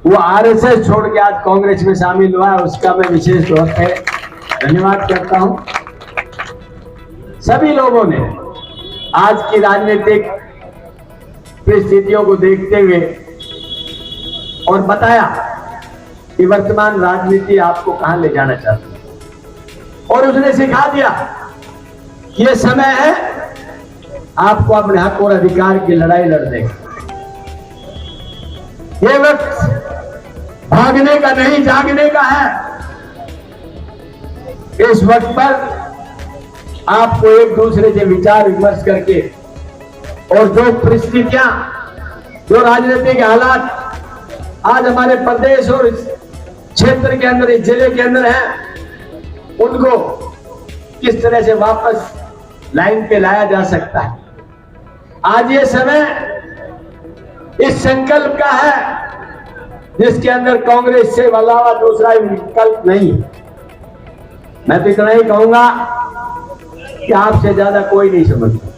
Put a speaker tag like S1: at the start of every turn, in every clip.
S1: वो आरएसएस छोड़ के आज कांग्रेस में शामिल हुआ, उसका मैं विशेष तौर पे धन्यवाद करता हूं। सभी लोगों ने आज की राजनीतिक परिस्थितियों को देखते हुए और बताया कि वर्तमान राजनीति आपको कहां ले जाना चाहती है, और उसने सिखा दिया कि ये समय है आपको अपने हक और अधिकार की लड़ाई लड़ने का। ये वक्त भागने का नहीं, जागने का है। इस वक्त पर आपको एक दूसरे से विचार विमर्श करके और जो परिस्थितियां, जो राजनीतिक हालात आज हमारे प्रदेश और क्षेत्र के अंदर, इस जिले के अंदर है, उनको किस तरह से वापस लाइन पे लाया जा सकता है। आज ये समय इस संकल्प का है जिसके अंदर कांग्रेस से अलावा दूसरा विकल्प नहीं। मैं तो इतना ही कहूंगा कि आपसे ज्यादा कोई नहीं समझता।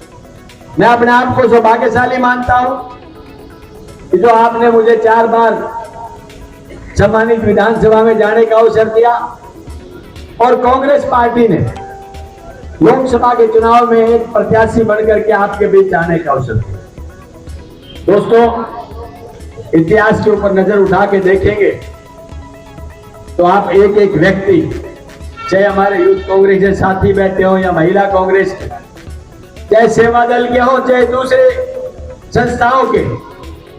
S1: मैं अपने आप को सौभाग्यशाली मानता हूं कि जो आपने मुझे 4 बार सम्मानित विधानसभा में जाने का अवसर दिया और कांग्रेस पार्टी ने लोकसभा के चुनाव में एक प्रत्याशी बनकर के आपके बीच आने का अवसर दिया। दोस्तों, इतिहास के ऊपर नजर उठा के देखेंगे तो आप एक एक व्यक्ति, चाहे हमारे यूथ कांग्रेस के साथी बैठे हो या महिला कांग्रेस के, चाहे सेवा दल के हो, चाहे दूसरे संस्थाओं के,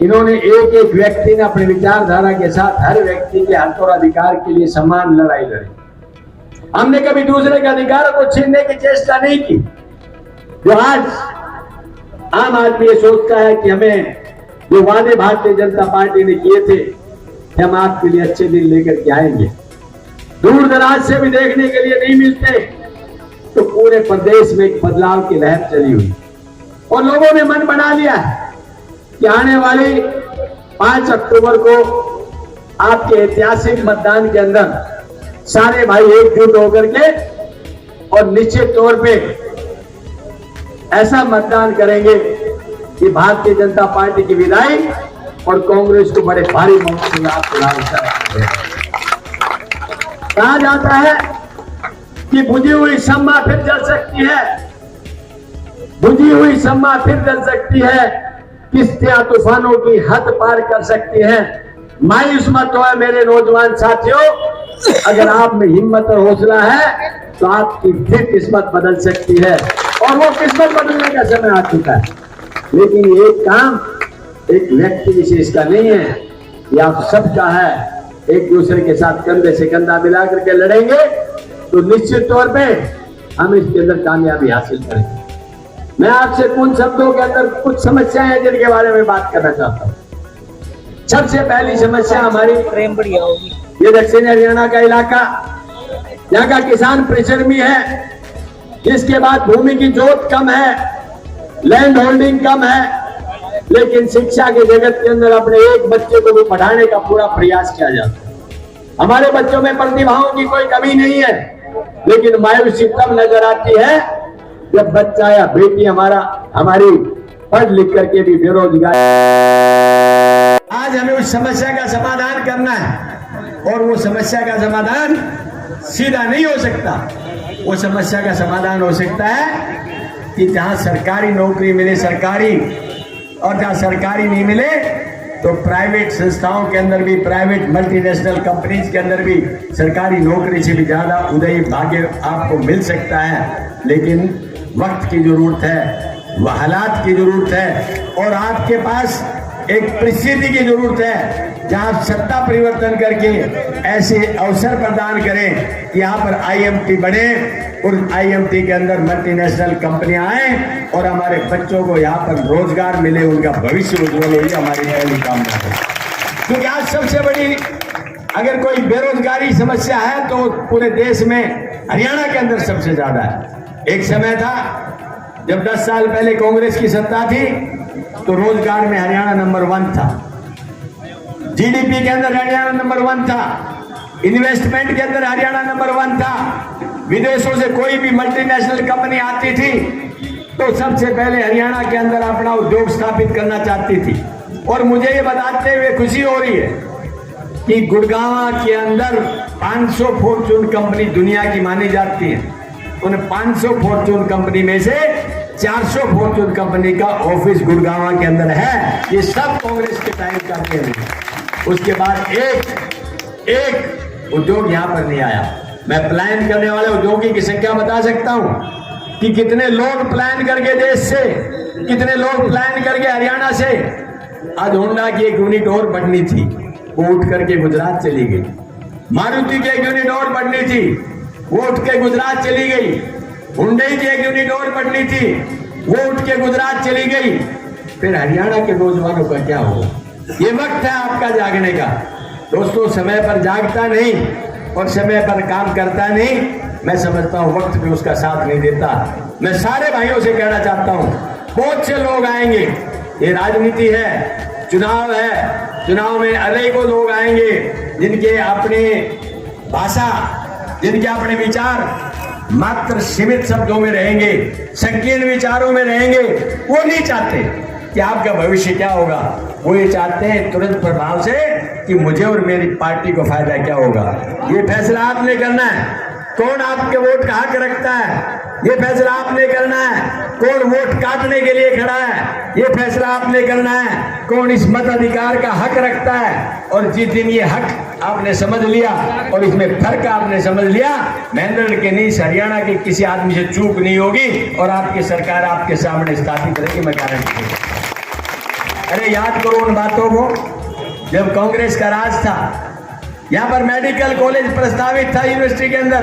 S1: इन्होंने एक एक व्यक्ति ने अपनी विचारधारा के साथ हर व्यक्ति के हक और अधिकार के लिए समान लड़ाई लड़ी। हमने कभी दूसरे के अधिकारों को छीनने की चेष्टा नहीं की। जो आज आम आदमी ये सोचता है कि हमें जो वादे भारतीय जनता पार्टी ने किए थे कि हम आपके लिए अच्छे दिन लेकर के आएंगे, दूर दराज से भी देखने के लिए नहीं मिलते। तो पूरे प्रदेश में एक बदलाव की लहर चली हुई और लोगों ने मन बना लिया है कि आने वाली 5 अक्टूबर को आपके ऐतिहासिक मतदान के अंदर सारे भाई एकजुट होकर के और निश्चित तौर पे ऐसा मतदान करेंगे कि भारतीय जनता पार्टी की विदाई और कांग्रेस को बड़े भारी बहुमत से आप चुनाव कहा जाता है कि बुझी हुई शम्मा फिर जल सकती है, बुझी हुई शम्मा फिर जल सकती है, किश्तियां तूफानों की हद पार कर सकती है। मायूस मत हो मेरे नौजवान साथियों, अगर आप में हिम्मत और हौसला है तो आपकी फिर किस्मत बदल सकती है, और वो किस्मत बदलने का समय आ चुका है। लेकिन ये काम एक व्यक्ति विशेष का नहीं है, ये आप सबका है। एक दूसरे के साथ कंधे से कंधा मिला करके लड़ेंगे तो निश्चित तौर पे हम इसके अंदर कामयाबी हासिल करेंगे। मैं आपसे कुछ शब्दों के अंदर कुछ समस्याएं हैं जिनके बारे में बात करना चाहता हूँ। सबसे पहली समस्या हमारी ये दक्षिण हरियाणा का इलाका, यहाँ का किसान परिश्रमी है, इसके बाद भूमि की जोत कम है, लैंड होल्डिंग कम है, लेकिन शिक्षा के जगत के अंदर अपने एक बच्चे को भी पढ़ाने का पूरा प्रयास किया जाता है। हमारे बच्चों में प्रतिभाओं की कोई कमी नहीं है, लेकिन मायूसी तब नजर आती है जब बच्चा या बेटी हमारी पढ़ लिख करके भी बेरोजगार। आज हमें उस समस्या का समाधान करना है, और वो समस्या का समाधान सीधा नहीं हो सकता। वो समस्या का समाधान हो सकता है कि जहां सरकारी नौकरी मिले सरकारी, और जहां सरकारी नहीं मिले तो प्राइवेट संस्थाओं के अंदर भी, प्राइवेट मल्टीनेशनल कंपनीज के अंदर भी सरकारी नौकरी से भी ज्यादा उदयी भाग्य आपको मिल सकता है। लेकिन वक्त की जरूरत है, वह हालात की जरूरत है, और आपके पास एक परिस्थिति की जरूरत है जहां आप सत्ता परिवर्तन करके ऐसे अवसर प्रदान करें कि यहाँ पर आईएमटी बने और आईएमटी के अंदर मल्टीनेशनल कंपनियां आए और हमारे बच्चों को यहाँ पर रोजगार मिले, उनका भविष्य उज्जवल हो, हमारी पहली कामना है। क्योंकि आज सबसे बड़ी अगर कोई बेरोजगारी समस्या है तो पूरे देश में हरियाणा के अंदर सबसे ज्यादा है। एक समय था जब 10 साल पहले कांग्रेस की सत्ता थी तो रोजगार में हरियाणा नंबर 1 था, जीडीपी के अंदर हरियाणा नंबर 1 था, इन्वेस्टमेंट के अंदर हरियाणा नंबर 1 था। विदेशों से कोई भी मल्टीनेशनल कंपनी आती थी तो सबसे पहले हरियाणा के अंदर अपना उद्योग स्थापित करना चाहती थी। और मुझे ये बताते हुए खुशी हो रही है कि गुड़गांव के अंदर 500 फॉर्चून कंपनी दुनिया की मानी जाती है। उन 500 फॉर्चून कंपनी में से 400 फॉर्चून कंपनी का ऑफिस गुड़गांव के अंदर है। ये सब कांग्रेस के टाइम का है। उसके बाद एक उद्योग यहां पर नहीं आया। मैं प्लान करने वाले उद्योगी की संख्या बता सकता हूं कि कितने लोग प्लान करके देश से, कितने लोग प्लान करके हरियाणा से। आज होंडा की एक यूनिट और बढ़नी थी, वो उठ करके गुजरात चली गई। मारुति की एक यूनिट और बढ़नी थी, वो उठ के गुजरात चली गई। हुंडई की एक यूनिट और बढ़नी थी, वो उठ के गुजरात चली गई। फिर हरियाणा के नौजवानों का क्या होगा? ये वक्त है आपका जागने का। दोस्तों, समय पर जागता नहीं और समय पर काम करता नहीं, मैं समझता हूं वक्त भी उसका साथ नहीं देता। मैं सारे भाइयों से कहना चाहता हूं, बहुत से लोग आएंगे, ये राजनीति है, चुनाव है, चुनाव में अनेकों लोग आएंगे जिनके अपने भाषा, जिनके अपने विचार मात्र सीमित शब्दों में रहेंगे, संकीर्ण विचारों में रहेंगे। वो नहीं चाहते कि आपका भविष्य क्या होगा, वो ये चाहते हैं तुरंत प्रभाव से कि मुझे और मेरी पार्टी को फायदा क्या होगा। ये फैसला आपने करना है, कौन आपके वोट का हक रखता है, ये फैसला आपने करना है। कौन वोट काटने के लिए खड़ा है, ये फैसला आपने करना है। कौन इस मताधिकार का हक रखता है। और जिस दिन ये हक आपने समझ लिया और इसमें फर्क आपने समझ लिया, महेंद्रगढ़ के नहीं, हरियाणा के किसी आदमी से चूक नहीं होगी और आपकी सरकार आपके सामने स्थापित रहेगी, मैं गारंटी दूं। अरे याद करो उन बातों को, जब कांग्रेस का राज था, यहां पर मेडिकल कॉलेज प्रस्तावित था यूनिवर्सिटी के अंदर।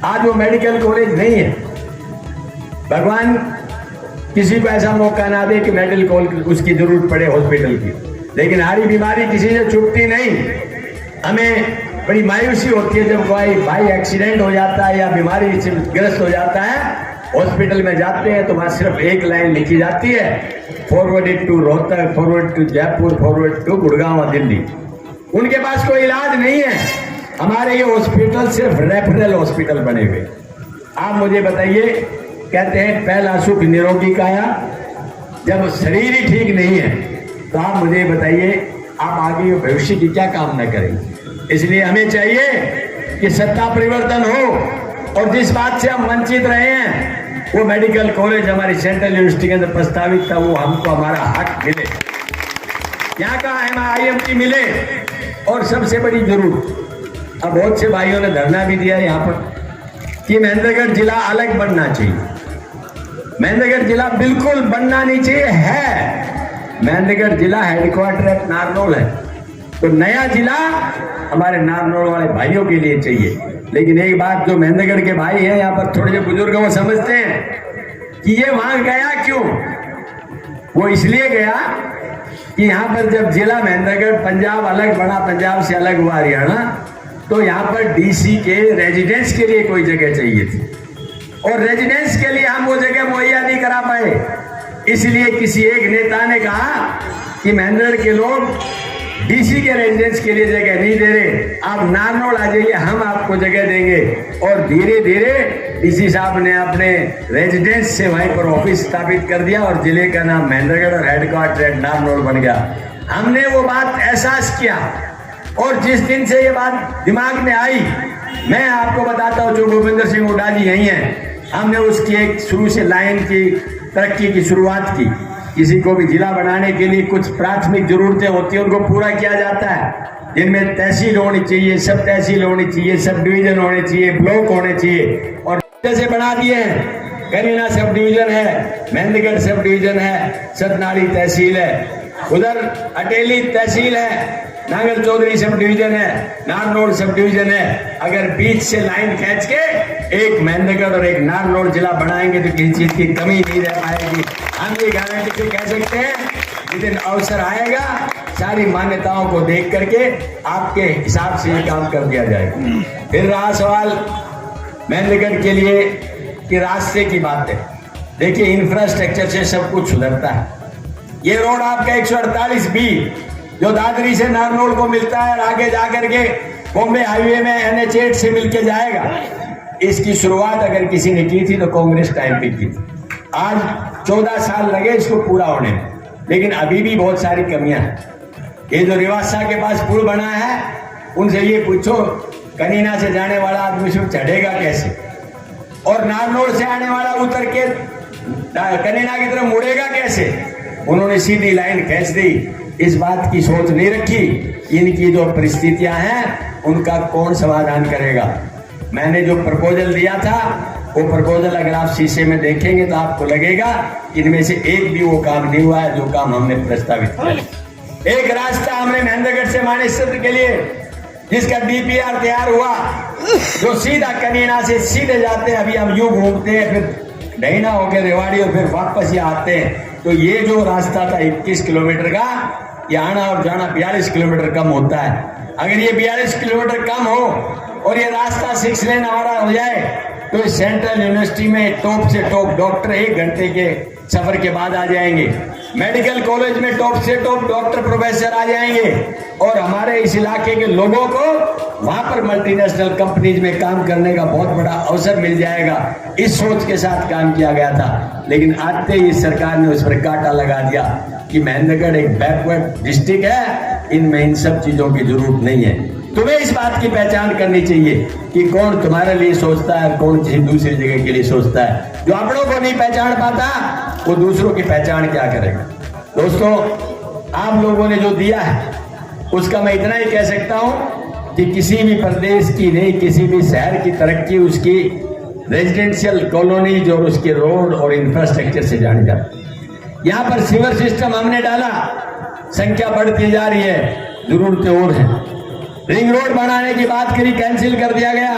S1: आज वो मेडिकल कॉलेज नहीं है। भगवान किसी को ऐसा मौका ना दे कि मेडिकल कॉलेज उसकी जरूरत पड़े हॉस्पिटल की, लेकिन हमारी बीमारी किसी से छूटती नहीं। हमें बड़ी मायूसी होती है जब कोई भाई एक्सीडेंट हो जाता है या बीमारी से ग्रस्त हो जाता है, हॉस्पिटल में जाते हैं तो वहां सिर्फ एक लाइन लिखी जाती है, forwarded to Rohtak, forward to Jaipur, forward to Gurgaon Delhi. उनके पास कोई इलाज नहीं है। हमारे ये हॉस्पिटल सिर्फ रेफरल हॉस्पिटल बने हुए। आप मुझे बताइए, कहते हैं पहला सुख निरोगी काया, जब शरीर ही ठीक नहीं है तो आप मुझे बताइए आप आगे भविष्य की क्या कामना करेंगे। इसलिए हमें चाहिए कि सत्ता परिवर्तन हो और जिस बात से हम वंचित रहे हैं, वो मेडिकल कॉलेज हमारी सेंट्रल यूनिवर्सिटी के अंदर प्रस्तावित था, वो हमको हमारा हक मिले, यहाँ का IMT मिले। और सबसे बड़ी जरूरत, अब बहुत से भाइयों ने धरना भी दिया यहाँ पर कि महेंद्रगढ़ जिला अलग बनना चाहिए। महेंद्रगढ़ जिला बिल्कुल बनना नहीं चाहिए, है महेंद्रगढ़ जिला हेडक्वार्टर है, नारनौल है, तो नया जिला हमारे नारनौल वाले भाइयों के लिए चाहिए। लेकिन एक बात जो महेंद्रगढ़ के भाई हैं यहाँ पर थोड़े जो बुजुर्ग वो समझते हैं कि ये वहां गया क्यों। वो इसलिए गया कि यहाँ पर जब जिला महेंद्रगढ़ पंजाब अलग बना, पंजाब से अलग हुआ हरियाणा, तो यहाँ पर DC के रेजिडेंस के लिए कोई जगह चाहिए थी और रेजिडेंस के लिए हम वो जगह मुहैया नहीं करा पाए। इसलिए किसी एक नेता ने कहा कि महेंद्रगढ़ के लोग DC के रेजिडेंस के लिए जगह नहीं दे रहे, आप नारनौल आ जाइए, हम आपको जगह देंगे। और धीरे धीरे DC साहब ने अपने रेजिडेंस से वहीं पर ऑफिस स्थापित कर दिया और जिले का नाम महेंद्रगढ़ और हेडक्वार्टर नारनौल बन गया। हमने वो बात एहसास किया और जिस दिन से ये बात दिमाग में आई, मैं आपको बताता हूँ, जो गोविंदर सिंह हुड्डा जी यही हैं, हमने उसकी एक शुरू से लाइन की तरक्की की शुरुआत की। किसी को भी जिला बनाने के लिए कुछ प्राथमिक जरूरतें होती हैं, उनको पूरा किया जाता है, जिनमें तहसील होनी चाहिए, सब तहसील होनी चाहिए, सब डिवीजन होने चाहिए, ब्लॉक होने चाहिए। और जैसे बना दिए हैं, करीना सब डिवीजन है, महेंद्रगढ़ सब डिवीजन है, सतनाड़ी तहसील है, उधर अटेली तहसील है, नागर चौधरी सब डिवीजन है, नारनौल सब डिवीजन है। अगर बीच से लाइन खींच के एक महेंद्रगढ़ और एक नारनौल जिला बनाएंगे तो किसी चीज की कमी नहीं रह पाएगी। हम ये गारंटी से कह सकते हैं, जिस दिन अवसर आएगा सारी मान्यताओं को देख करके आपके हिसाब से ये काम कर दिया जाएगा। फिर रहा सवाल महेंद्रगढ़ के लिए कि रास्ते की बात है। देखिए, इंफ्रास्ट्रक्चर से सब कुछ सुधरता है। ये रोड आपका 148B जो दादरी से नारनौल को मिलता है और आगे जाकर के बॉम्बे हाईवे में NH8 से मिलके जाएगा, इसकी शुरुआत अगर किसी ने की थी तो कांग्रेस टाइम पे की थी। आज 14 साल लगे इसको पूरा होने में, लेकिन अभी भी बहुत सारी कमियां हैं।
S2: ये जो रिवासा के पास पुल बना है, उनसे ये पूछो कनीना से जाने वाला आदमी उसमें चढ़ेगा कैसे, और नारनौल से आने वाला उतर के कनीना की तरफ मुड़ेगा कैसे। उन्होंने सीधी लाइन खींच दी, इस बात की सोच नहीं रखी इनकी जो परिस्थितियां हैं उनका कौन समाधान करेगा। मैंने जो प्रपोजल दिया था वो प्रपोजल अगर आप शीशे में देखेंगे तो आपको लगेगा इनमें से एक भी वो काम नहीं हुआ है जो काम हमने प्रस्तावित किया। एक रास्ता हमने महेंद्रगढ़ से मानेसर के लिए जिसका डीपीआर तैयार हुआ, जो सीधा कनीना से सीधे जाते हैं, अभी हम यूं घूमते हैं फिर डहीना होकर रेवाड़ी और फिर वापस यहाँ आते हैं। तो ये जो रास्ता था 21 किलोमीटर का, ये आना और जाना 42 किलोमीटर कम होता है। अगर ये 42 किलोमीटर कम हो और ये रास्ता 6 लेन हमारा हो जाए तो इस सेंट्रल यूनिवर्सिटी में टॉप से टॉप डॉक्टर 1 घंटे के सफर के बाद आ जाएंगे। मेडिकल कॉलेज में टॉप से टॉप डॉक्टर प्रोफेसर आ जाएंगे और हमारे इस इलाके के लोगों को वहां पर मल्टीनेशनल कंपनीज में काम करने का बहुत बड़ा अवसर मिल जाएगा। इस सोच के साथ काम किया गया था, लेकिन आते ही सरकार ने उस पर कांटा लगा दिया कि महेंद्रगढ़ एक बैकवर्ड डिस्ट्रिक्ट है, इनमें इन सब चीजों की जरूरत नहीं है। तुम्हें इस बात की पहचान करनी चाहिए कि कौन तुम्हारे लिए सोचता है, कौन किसी दूसरी जगह के लिए सोचता है। जो अपनों को नहीं पहचान पाता वो दूसरों की पहचान क्या करेगा। दोस्तों, आप लोगों ने जो दिया है उसका मैं इतना ही कह सकता हूं कि किसी भी प्रदेश की नहीं, किसी भी शहर की तरक्की उसकी रेजिडेंशियल कॉलोनीज और उसके रोड और इंफ्रास्ट्रक्चर से जानी जाती है। यहाँ पर सीवर सिस्टम हमने डाला, संख्या बढ़ती जा रही है, जरूरतें और हैं। रिंग रोड बनाने की बात करी, कैंसिल कर दिया गया।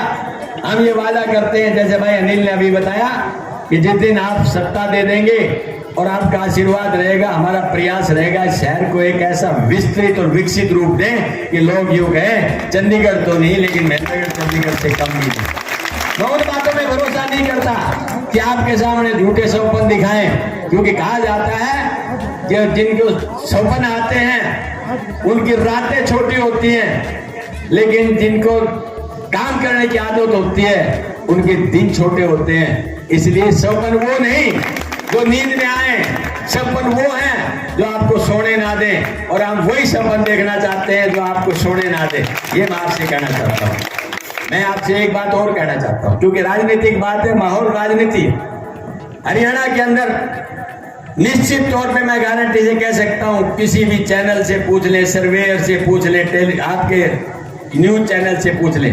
S2: हम ये वादा करते हैं, जैसे भाई अनिल ने अभी बताया, कि जिस दिन आप सत्ता दे देंगे और आपका आशीर्वाद रहेगा, हमारा प्रयास रहेगा शहर को एक ऐसा विस्तृत और विकसित रूप दें कि लोग यूं कहें चंडीगढ़ तो नहीं लेकिन महेंद्रगढ़ चंडीगढ़ से कम नहीं है। मैं उन बातों में भरोसा नहीं करता कि आपके सामने झूठे सौपन दिखाएं, क्योंकि कहा जाता है कि जिनको सौपन आते हैं उनकी रातें छोटी होती हैं, लेकिन जिनको काम करने की आदत होती है उनके दिन छोटे होते हैं। इसलिए सपन वो नहीं जो नींद में आए, सपन वो हैं जो आपको सोने ना दें, और हम वही सपन देखना चाहते हैं जो आपको सोने ना दें। ये मैं आपसे कहना चाहता हूँ। मैं आपसे एक बात और कहना चाहता हूँ, क्योंकि राजनीतिक बात है, माहौल राजनीति। हरियाणा के अंदर निश्चित तौर पे मैं गारंटी से कह सकता हूँ, किसी भी चैनल से पूछ ले, सर्वेयर से पूछ ले, आपके न्यूज चैनल से पूछ ले,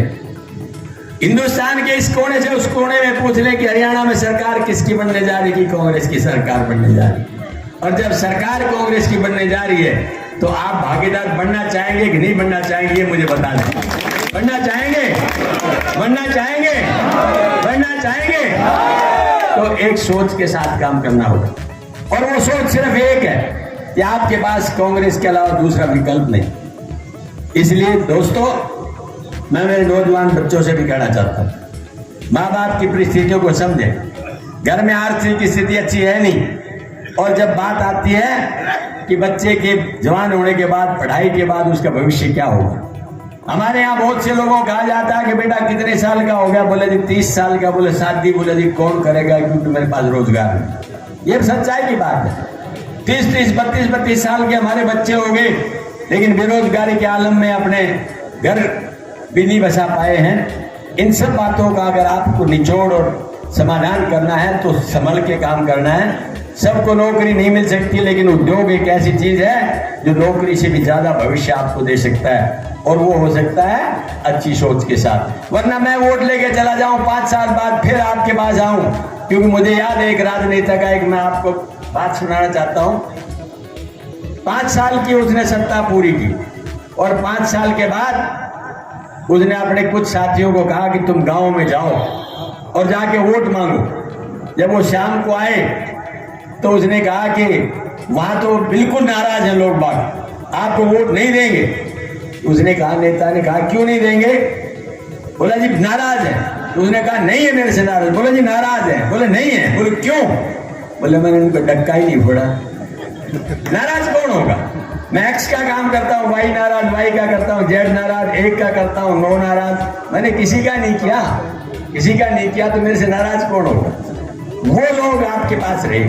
S2: हिंदुस्तान के इस कोने से उस कोने में पूछ ले कि हरियाणा में सरकार किसकी बनने जा रही है, कांग्रेस की सरकार बनने जा रही है। और जब सरकार कांग्रेस की बनने जा रही है तो आप भागीदार बनना चाहेंगे कि नहीं बनना चाहेंगे, ये मुझे बता दें। बनना चाहेंगे? बनना चाहेंगे? बनना चाहेंगे? तो एक सोच के साथ काम करना होगा, और वो सोच सिर्फ एक है कि आपके पास कांग्रेस के अलावा दूसरा विकल्प नहीं। इसलिए दोस्तों, मैं मेरे नौजवान बच्चों से भी कहना चाहता हूं, माँ बाप की परिस्थितियों को समझें। घर में आर्थिक स्थिति अच्छी है नहीं, और जब बात आती है कि बच्चे के जवान होने के बाद, पढ़ाई के बाद उसका भविष्य क्या होगा, हमारे यहाँ बहुत से लोगों को कहा जाता है कि बेटा कितने साल का हो गया, बोले जी 30 साल का, बोले शादी, बोले जी कौन करेगा क्योंकि मेरे पास रोजगार नहीं। ये सच्चाई की बात है। 30-30, 32-32 साल के हमारे बच्चे हो गए, लेकिन बेरोजगारी के आलम में अपने घर भी नहीं बसा पाए हैं। इन सब बातों का अगर आपको निचोड़ और समाधान करना है तो संभल के काम करना है। सबको नौकरी नहीं मिल सकती, लेकिन उद्योग एक ऐसी चीज है जो नौकरी से भी ज्यादा भविष्य आपको दे सकता है, और वो हो सकता है अच्छी सोच के साथ। वरना मैं वोट लेके चला जाऊं, 5 साल बाद फिर आपके पास आऊं, क्योंकि मुझे याद है एक राजनेता का, एक मैं आपको बात सुनाना चाहता हूं। 5 साल की उसने सत्ता पूरी की, और 5 साल के बाद उसने अपने कुछ साथियों को कहा कि तुम गांव में जाओ और जाके वोट मांगो। जब वो शाम को आए तो उसने कहा कि वहां तो बिल्कुल नाराज हैं लोग बाग, आपको वोट नहीं देंगे। उसने कहा, नेता ने कहा क्यों नहीं देंगे? बोला जी नाराज है। तो उसने कहा नहीं है मेरे से नाराज। बोला जी नाराज है। बोले नहीं है। बोले क्यों? बोले मैंने उनको डक्का ही नहीं फोड़ा। नाराज कौन होगा? मैं एक्स का काम करता हूँ, वाई नाराज, वाई का करता हूँ, जेड नाराज, एक का करता हूँ, 9 नाराज। मैंने किसी का नहीं किया, किसी का नहीं किया, तो मेरे से नाराज कौन होगा? वो लोग आपके पास रहे,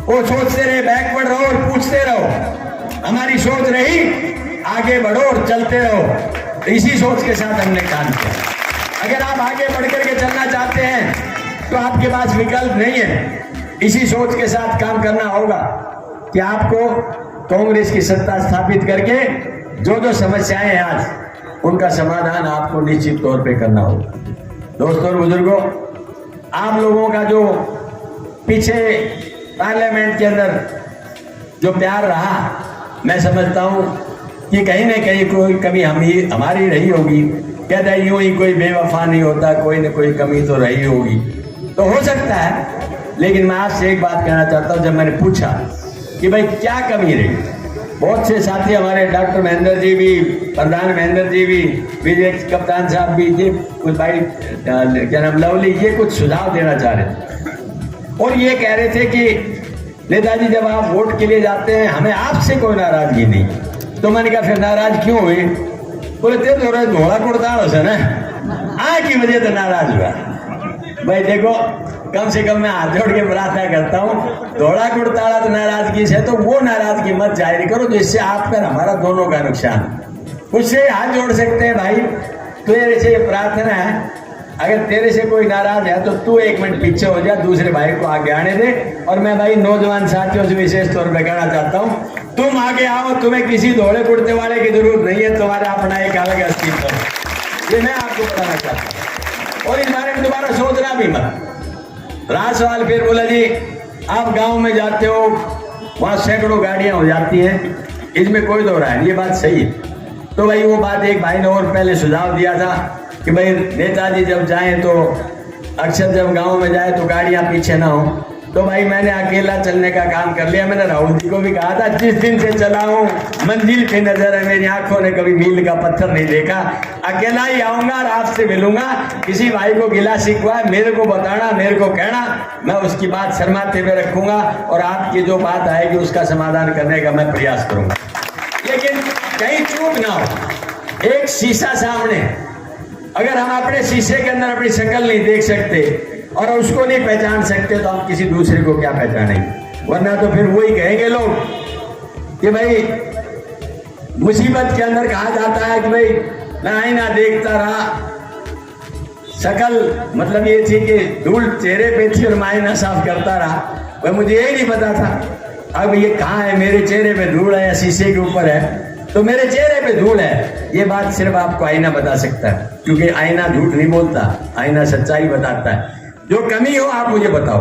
S2: वो सोचते रहे, बैकवर्ड रहो और पूछते रहो। हमारी सोच रही आगे बढ़ो और चलते रहो, इसी सोच के साथ हमने काम किया। अगर आप आगे बढ़ करके चलना चाहते हैं तो आपके पास विकल्प नहीं है, इसी सोच के साथ काम करना होगा कि आपको कांग्रेस की सत्ता स्थापित करके जो जो समस्याएं हैं आज उनका समाधान आपको निश्चित तौर पे करना होगा। दोस्तों और बुजुर्गों, आप लोगों का जो पीछे पार्लियामेंट के अंदर जो प्यार रहा, मैं समझता हूं कि कहीं ना कहीं कोई कमी हमारी रही होगी। कहता है यूं ही कोई बेवफा नहीं होता, कोई ना कोई कमी तो रही होगी, तो हो सकता है। लेकिन मैं आपसे एक बात कहना चाहता हूं, जब मैंने पूछा कि भाई क्या कमी रही, बहुत से साथी हमारे डॉक्टर महेंद्र जी भी, प्रधान महेंद्र जी भी, विजय कप्तान साहब भी, ये कुछ भाई क्या नाम लवली, ये कुछ सुझाव देना चाह रहे थे और ये कह रहे थे कि नेताजी जब आप वोट के लिए जाते हैं हमें आपसे कोई नाराजगी नहीं। तो मैंने कहा फिर नाराज क्यों हुए? बोले तेज हो रहे घोड़ा कुड़ताल से ना, आ की वजह से नाराज हुआ। भाई देखो, कम से कम मैं हाथ जोड़ के प्रार्थना करता हूँ, घोड़ा कुड़ताला तो नाराजगी से, तो वो नाराजगी मत जाहिर करो जिससे आपका हमारा दोनों का नुकसान। उससे हाथ जोड़ सकते हैं भाई, तेरे से प्रार्थना है, अगर तेरे से कोई नाराज है तो तू 1 मिनट पीछे हो जा, दूसरे भाई को आगे आने दे। और मैं भाई नौजवान साथियों से विशेष तौर पर कहना चाहता हूँ, तुम आगे आओ, तुम्हें किसी धोड़े कुड़ते वाले की जरूरत नहीं है, तुम्हारा अपना एक अलग अस्तित्व है, ये मैं आपको बताना चाहता हूँ। और इस बारे में दोबारा सोचना भी मत। रहा सवाल फिर बोला जी आप गांव में जाते हो, वहां सैकड़ों गाड़ियां हो जाती हैं, इसमें कोई दो राय नहीं, ये बात सही है। तो भाई वो बात एक भाई ने और पहले सुझाव दिया था कि भाई नेताजी जब जाएं तो अक्सर जब गांव में जाए तो गाड़ियां पीछे ना हो। तो भाई मैंने अकेला चलने का काम कर लिया। मैंने राहुल जी को भी कहा था, जिस दिन से चला हूं मंजिल पे नजर है, मेरी आंखों ने कभी मील का पत्थर नहीं देखा, अकेला ही आऊंगा और आपसे मिलूंगा। किसी भाई को गिला शिकवा मेरे को बताना, मेरे को कहना, मैं उसकी बात शर्माते हुए रखूंगा और आपकी जो बात आएगी उसका समाधान करने का मैं प्रयास करूंगा। लेकिन कहीं चूक ना हो, एक शीशा सामने, अगर हम अपने शीशे के अंदर अपनी शक्ल नहीं देख सकते और उसको नहीं पहचान सकते तो हम किसी दूसरे को क्या पहचानेंगे? वरना तो फिर वही कहेंगे लोग कि भाई मुसीबत के अंदर कहा जाता है कि भाई मैं आईना देखता रहा, शक्ल मतलब ये थी कि धूल चेहरे पे थी और मैं आईना साफ करता रहा। भाई मुझे यही नहीं पता था अब ये कहाँ है, मेरे चेहरे पे धूल है या शीशे के ऊपर है। तो मेरे चेहरे पे धूल है, ये बात सिर्फ आपको आईना बता सकता है, क्योंकि आईना झूठ नहीं बोलता, आईना सच्चाई बताता है। जो कमी हो आप मुझे बताओ,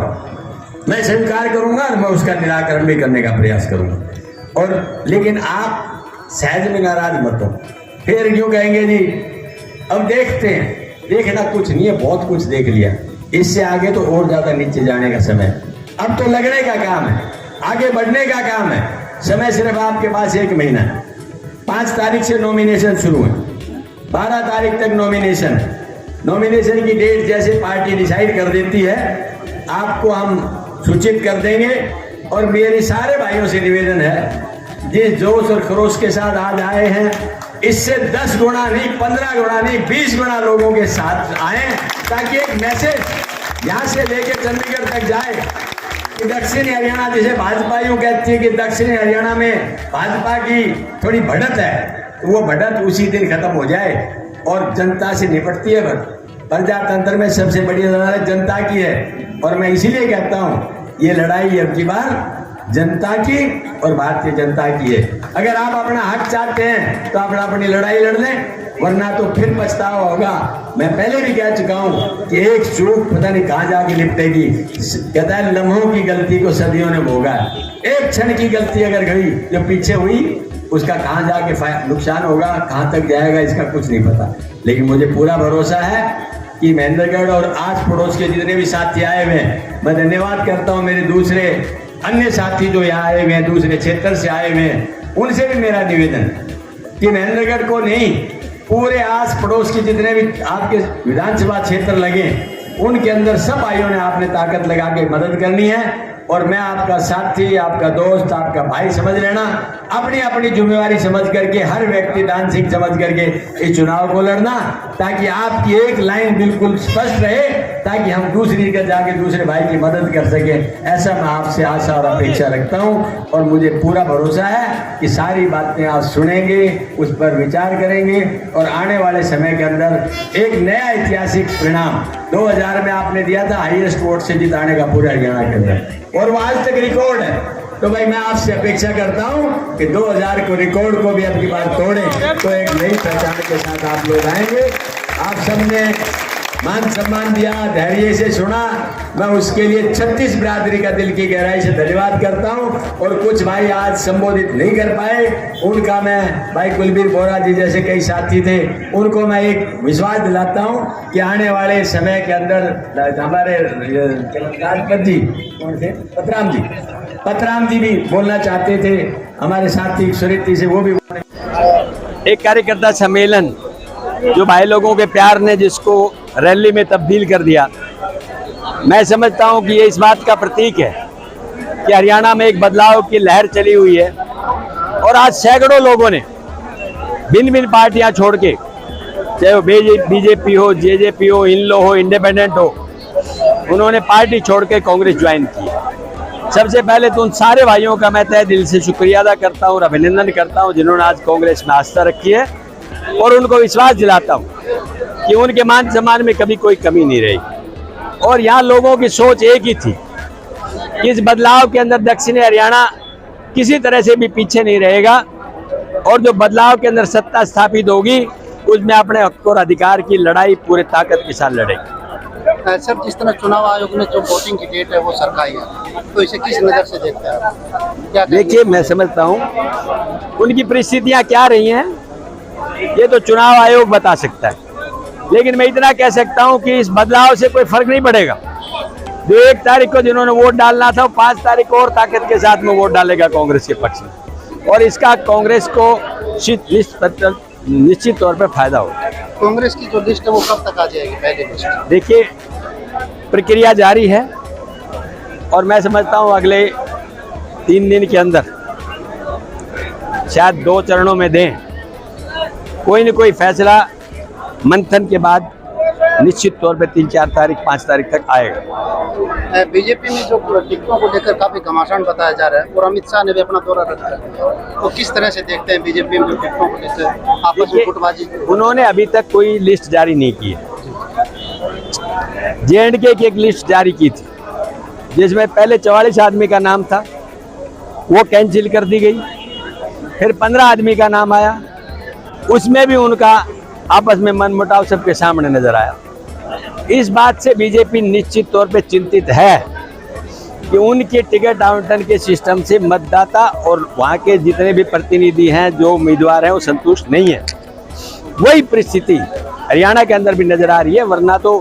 S2: मैं स्वीकार करूंगा और मैं उसका निराकरण भी करने का प्रयास करूंगा। और लेकिन आप सहज में नाराज मत हो। फिर क्यों कहेंगे जी अब देखते हैं, देखना कुछ नहीं है, बहुत कुछ देख लिया, इससे आगे तो और ज्यादा नीचे जाने का समय। अब तो लगने का काम है, आगे बढ़ने का काम है। समय सिर्फ आपके पास 1 महीना है। 5 तारीख से नॉमिनेशन शुरू है, 12 तारीख तक नॉमिनेशन। नॉमिनेशन की डेट जैसे पार्टी डिसाइड कर देती है आपको हम सूचित कर देंगे। और मेरी सारे भाइयों से निवेदन है, जिस जोश और खरोश के साथ आज आए हैं, इससे 10 गुना नहीं, 15 गुना नहीं, 20 गुना लोगों के साथ आए, ताकि एक मैसेज यहाँ से लेके चंडीगढ़ तक जाए कि दक्षिणी हरियाणा, जिसे भाजपा यूं कहती है कि दक्षिणी हरियाणा में भाजपा की थोड़ी बढ़त है, तो वो बढ़त उसी दिन खत्म हो जाए और जनता से निपटती है। प्रजातंत्र में सबसे बड़ी लड़ाई जनता की है और मैं इसीलिए कहता हूं ये लड़ाई अब की बार जनता की और भारतीय जनता की है। अगर आप अपना हक चाहते हैं तो आप अपनी लड़ाई लड़ लें, वरना तो फिर पछतावा होगा। मैं पहले भी कह चुका हूं कि एक चूक पता नहीं कहां जाके निपटेगी। कहता है लम्हों की गलती को सदियों ने भोगा, एक क्षण की गलती अगर गई जो पीछे हुई उसका कहां जाके नुकसान होगा, कहां तक जाएगा इसका कुछ नहीं पता। लेकिन मुझे पूरा भरोसा है कि महेंद्रगढ़ और आस पड़ोस के जितने भी साथी आए हुए हैं, मैं धन्यवाद करता हूं मेरे दूसरे अन्य साथी जो यहाँ आए हुए हैं, दूसरे क्षेत्र से आए हुए हैं, उनसे भी मेरा निवेदन कि महेंद्रगढ़ को नहीं, पूरे आस पड़ोस के जितने भी आपके विधानसभा क्षेत्र लगे उनके अंदर सब भाइयों ने आपने ताकत लगा के मदद करनी है। और मैं आपका साथी, आपका दोस्त, आपका भाई समझ लेना। अपनी अपनी जिम्मेवारी समझ करके हर व्यक्ति दान सिंह समझ करके इस चुनाव को लड़ना, ताकि आपकी एक लाइन बिल्कुल स्पष्ट रहे, ताकि हम दूसरी जगह जाके दूसरे भाई की मदद कर सके। ऐसा मैं आपसे आशा और अपेक्षा रखता हूँ और मुझे पूरा भरोसा है कि सारी बातें आप सुनेंगे, उस पर विचार करेंगे और आने वाले समय के अंदर एक नया ऐतिहासिक परिणाम 2000 में आपने दिया था हाईएस्ट वोट से जिताने का पूरे हरियाणा के अंदर, और वो आज तक रिकॉर्ड है। तो भाई मैं आपसे अपेक्षा करता हूं कि 2000 को रिकॉर्ड को भी अब की बार तोड़े, तो एक नई पहचान के साथ आप लोग आएंगे। आप सबने मान सम्मान दिया, धैर्य से सुना, मैं उसके लिए 36 बिरादरी का दिल की गहराई से धन्यवाद करता हूं। और कुछ भाई आज संबोधित नहीं कर पाए, उनका मैं, भाई कुलबीर बोरा जी जैसे कई साथी थे, उनको मैं एक विश्वास दिलाता हूं कि आने वाले समय के अंदर हमारे राजपत जी, कौन थे, पतराम जी भी बोलना चाहते थे, हमारे साथी सुरीति से वो भी।
S3: एक कार्यकर्ता सम्मेलन जो भाई लोगों के प्यार ने जिसको रैली में तब्दील कर दिया, मैं समझता हूं कि ये इस बात का प्रतीक है कि हरियाणा में एक बदलाव की लहर चली हुई है। और आज सैकड़ों लोगों ने भिन्न भिन्न पार्टियां छोड़ के, चाहे वो बीजेपी हो, जेजेपी हो, इनलो हो, इंडिपेंडेंट हो, उन्होंने पार्टी छोड़ के कांग्रेस ज्वाइन की। सबसे पहले तो उन सारे भाइयों का मैं तहे दिल से शुक्रिया अदा करता हूँ और अभिनंदन करता हूँ जिन्होंने आज कांग्रेस में आस्था रखी है, और उनको विश्वास दिलाता हूँ कि उनके मान सम्मान में कभी कोई कमी नहीं रही। और यहाँ लोगों की सोच एक ही थी कि इस बदलाव के अंदर दक्षिणी हरियाणा किसी तरह से भी पीछे नहीं रहेगा, और जो बदलाव के अंदर सत्ता स्थापित होगी उसमें अपने हक और अधिकार की लड़ाई पूरे ताकत के साथ लड़ेगी।
S4: सर, जिस तरह चुनाव आयोग ने जो वोटिंग की डेट है वो सरकाई है, तो इसे किस नज़र से देखते हैं आप?
S3: देखिए, मैं समझता हूँ उनकी परिस्थितियाँ क्या रही हैं ये तो चुनाव आयोग बता सकता है, लेकिन मैं इतना कह सकता हूं कि इस बदलाव से कोई फर्क नहीं पड़ेगा। जो 1 तारीख को जिन्होंने वोट डालना था, 5 तारीख को और ताकत के साथ में वोट डालेगा कांग्रेस के पक्ष में, और इसका कांग्रेस को निश्चित तौर पर फायदा होगा।
S4: कांग्रेस की जो लिस्ट है वो कब तक आ जाएगी, पहली लिस्ट?
S3: देखिए, प्रक्रिया जारी है और मैं समझता हूं अगले 3 दिन के अंदर, शायद 2 चरणों में दें, कोई न कोई फैसला मंथन के बाद निश्चित तौर पे 3, 4 तारीख, 5 तारीख तक आएगा।
S4: बीजेपी में जो टिकटों को लेकर काफी घमासान बताया जा रहा है, और अमित शाह ने भी अपना दौरा रखा है, तो किस तरह से देखते हैं बीजेपी में जो टिकटों को लेकर आपस में गुटबाजी?
S3: उन्होंने अभी तक कोई लिस्ट जारी नहीं की है। J&K की एक लिस्ट जारी की थी जिसमें पहले 44 आदमी का नाम था, वो कैंसिल कर दी गई। फिर 15 आदमी का नाम आया, उसमें भी उनका आपस में मनमुटाव सबके सामने नजर आया। इस बात से बीजेपी निश्चित तौर पे चिंतित है कि उनके टिकट आवंटन के सिस्टम से मतदाता और वहाँ के जितने भी प्रतिनिधि हैं, जो उम्मीदवार हैं, वो संतुष्ट नहीं है। वही परिस्थिति हरियाणा के अंदर भी नजर आ रही है, वरना तो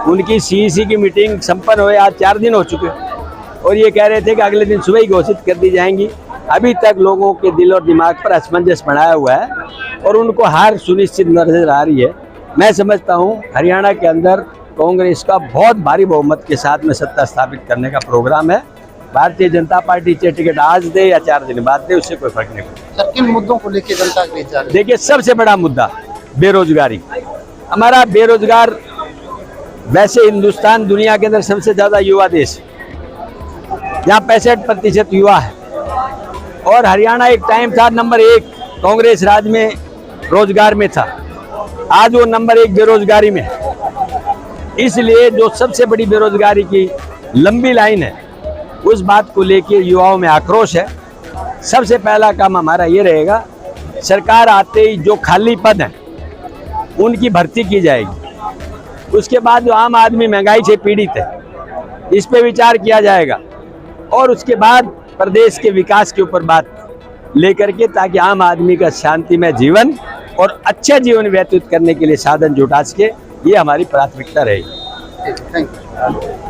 S3: उनकी CEC की मीटिंग संपन्न हुए आज 4 दिन हो चुके और ये कह रहे थे कि अगले दिन सुबह ही घोषित कर दी जाएंगी। अभी तक लोगों के दिल और दिमाग पर असमंजस बनाया हुआ है और उनको हार सुनिश्चित नजर आ रही है। मैं समझता हूं हरियाणा के अंदर कांग्रेस का बहुत भारी बहुमत के साथ में सत्ता स्थापित करने का प्रोग्राम है। भारतीय जनता पार्टी चाहे टिकट आज दे या 4 दिन बाद दे, उससे कोई फर्क नहीं पड़ता।
S4: सर, किन मुद्दों को लेकर जनता के बीच जा रही है?
S3: देखिए, सबसे बड़ा मुद्दा बेरोजगारी। हमारा बेरोजगार, वैसे हिंदुस्तान दुनिया के अंदर सबसे ज्यादा युवा देश है, यहाँ 65% युवा है, और हरियाणा एक टाइम था नंबर 1 कांग्रेस राज में रोजगार में था, आज वो नंबर 1 बेरोजगारी में है। इसलिए जो सबसे बड़ी बेरोजगारी की लंबी लाइन है, उस बात को लेकर युवाओं में आक्रोश है। सबसे पहला काम हमारा ये रहेगा, सरकार आते ही जो खाली पद हैं उनकी भर्ती की जाएगी। उसके बाद जो आम आदमी महंगाई से पीड़ित है, इस पे विचार किया जाएगा, और उसके बाद प्रदेश के विकास के ऊपर बात लेकर के, ताकि आम आदमी का शांतिमय जीवन और अच्छा जीवन व्यतीत करने के लिए साधन जुटा सके, ये हमारी प्राथमिकता रहेगी।
S4: Thank you.